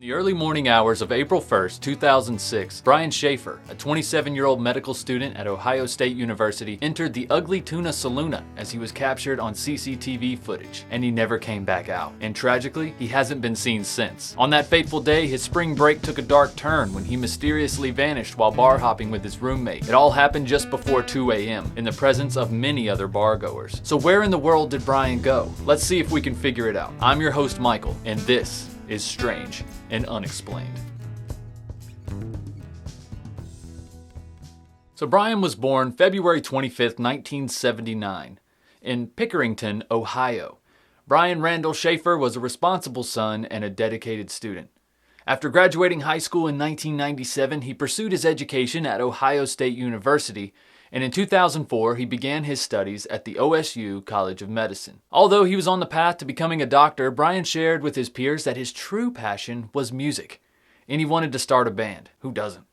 The early morning hours of April 1st, 2006, Brian Shaffer, a 27-year-old medical student at Ohio State University, entered the Ugly Tuna Saloona as he was captured on CCTV footage, and he never came back out. And tragically, he hasn't been seen since. On that fateful day, his spring break took a dark turn when he mysteriously vanished while bar hopping with his roommate. It all happened just before 2 a.m. in the presence of many other bar-goers. So where in the world did Brian go? Let's see if we can figure it out. I'm your host, Michael, and this is Strange and Unexplained. So Brian was born February 25th, 1979 in Pickerington, Ohio. Brian Randall Shaffer was a responsible son and a dedicated student. After graduating high school in 1997, he pursued his education at Ohio State University, and in 2004, he began his studies at the OSU College of Medicine. Although he was on the path to becoming a doctor, Brian shared with his peers that his true passion was music, and he wanted to start a band. Who doesn't?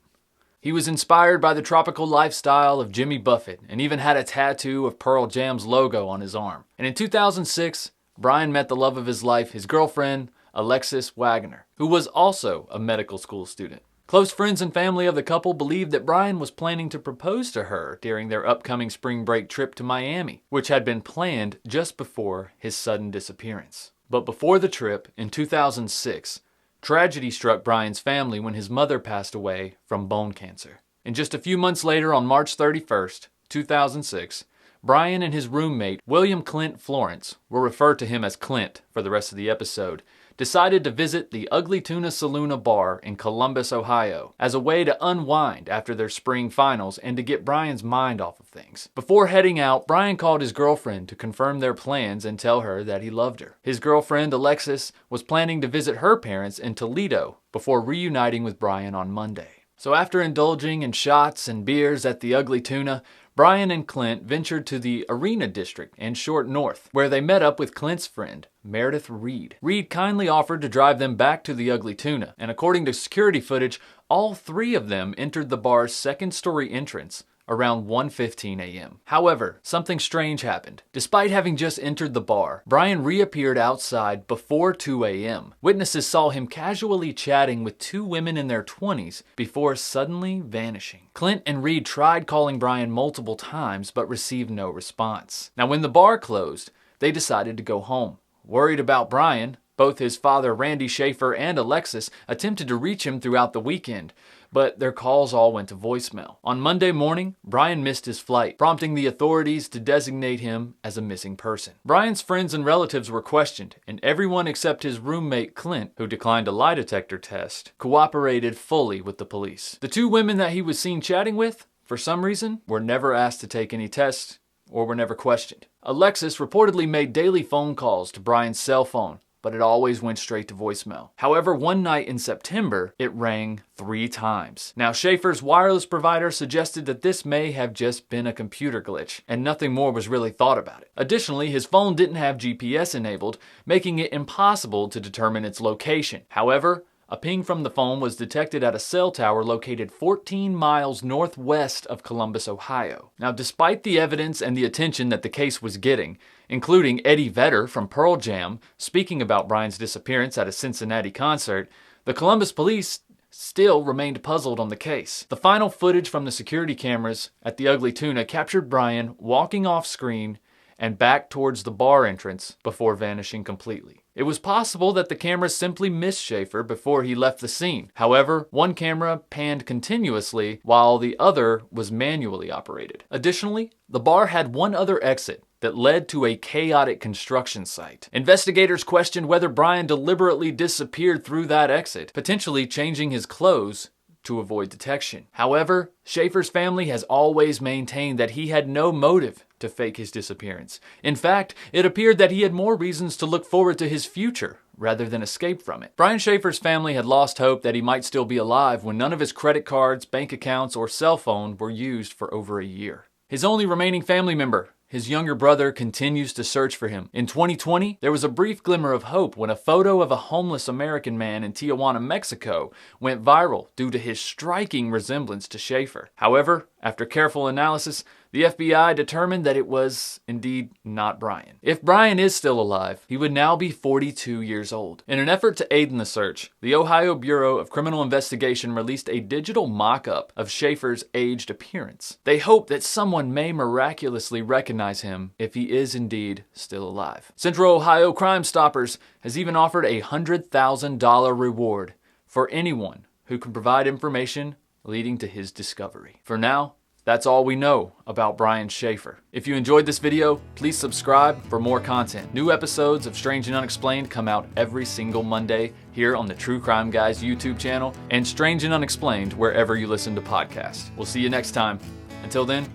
He was inspired by the tropical lifestyle of Jimmy Buffett, and even had a tattoo of Pearl Jam's logo on his arm. And in 2006, Brian met the love of his life, his girlfriend, Alexis Wagner, who was also a medical school student. Close friends and family of the couple believed that Brian was planning to propose to her during their upcoming spring break trip to Miami, which had been planned just before his sudden disappearance. But before the trip, in 2006, tragedy struck Brian's family when his mother passed away from bone cancer. And just a few months later, on March 31st, 2006, Brian and his roommate, William Clint Florence, we'll refer to him as Clint for the rest of the episode, decided to visit the Ugly Tuna Saloona bar in Columbus, Ohio, as a way to unwind after their spring finals and to get Brian's mind off of things. Before heading out, Brian called his girlfriend to confirm their plans and tell her that he loved her. His girlfriend, Alexis, was planning to visit her parents in Toledo before reuniting with Brian on Monday. So after indulging in shots and beers at the Ugly Tuna, Brian and Clint ventured to the Arena District and Short North, where they met up with Clint's friend, Meredith Reed. Reed kindly offered to drive them back to the Ugly Tuna, and according to security footage, all three of them entered the bar's second-story entrance around 1:15 a.m. However, something strange happened. Despite having just entered the bar, Brian reappeared outside before 2 a.m. Witnesses saw him casually chatting with two women in their 20s before suddenly vanishing. Clint and Reed tried calling Brian multiple times but received no response. Now, when the bar closed, they decided to go home. Worried about Brian, both his father Randy Shaffer and Alexis attempted to reach him throughout the weekend, but their calls all went to voicemail. On Monday morning, Brian missed his flight, prompting the authorities to designate him as a missing person. Brian's friends and relatives were questioned, and everyone except his roommate Clint, who declined a lie detector test, cooperated fully with the police. The two women that he was seen chatting with, for some reason, were never asked to take any tests or were never questioned. Alexis reportedly made daily phone calls to Brian's cell phone, but it always went straight to voicemail. However, one night in September, it rang 3 times. Now, Shaffer's wireless provider suggested that this may have just been a computer glitch, and nothing more was really thought about it. Additionally, his phone didn't have GPS enabled, making it impossible to determine its location. However, a ping from the phone was detected at a cell tower located 14 miles northwest of Columbus, Ohio. Now, despite the evidence and the attention that the case was getting, including Eddie Vedder from Pearl Jam speaking about Brian's disappearance at a Cincinnati concert, the Columbus police still remained puzzled on the case. The final footage from the security cameras at the Ugly Tuna captured Brian walking off screen and back towards the bar entrance before vanishing completely. It was possible that the cameras simply missed Shaffer before he left the scene. However, one camera panned continuously while the other was manually operated. Additionally, the bar had one other exit that led to a chaotic construction site. Investigators questioned whether Brian deliberately disappeared through that exit, potentially changing his clothes to avoid detection. However, Shaffer's family has always maintained that he had no motive to fake his disappearance. In fact, it appeared that he had more reasons to look forward to his future rather than escape from it. Brian Shaffer's family had lost hope that he might still be alive when none of his credit cards, bank accounts, or cell phone were used for over a year. His only remaining family member, his younger brother, continues to search for him. In 2020, there was a brief glimmer of hope when a photo of a homeless American man in Tijuana, Mexico went viral due to his striking resemblance to Shaffer. However, After careful analysis, the FBI determined that it was indeed not Brian. If Brian is still alive, he would now be 42 years old. In an effort to aid in the search, the Ohio Bureau of Criminal Investigation released a digital mock-up of Shaffer's aged appearance. They hope that someone may miraculously recognize him if he is indeed still alive. Central Ohio Crime Stoppers has even offered a $100,000 reward for anyone who can provide information leading to his discovery. For now, that's all we know about Brian Shaffer. If you enjoyed this video, please subscribe for more content. New episodes of Strange and Unexplained come out every single Monday here on the True Crime Guys YouTube channel and Strange and Unexplained wherever you listen to podcasts. We'll see you next time. Until then,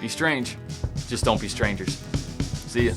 be strange, just don't be strangers. See ya.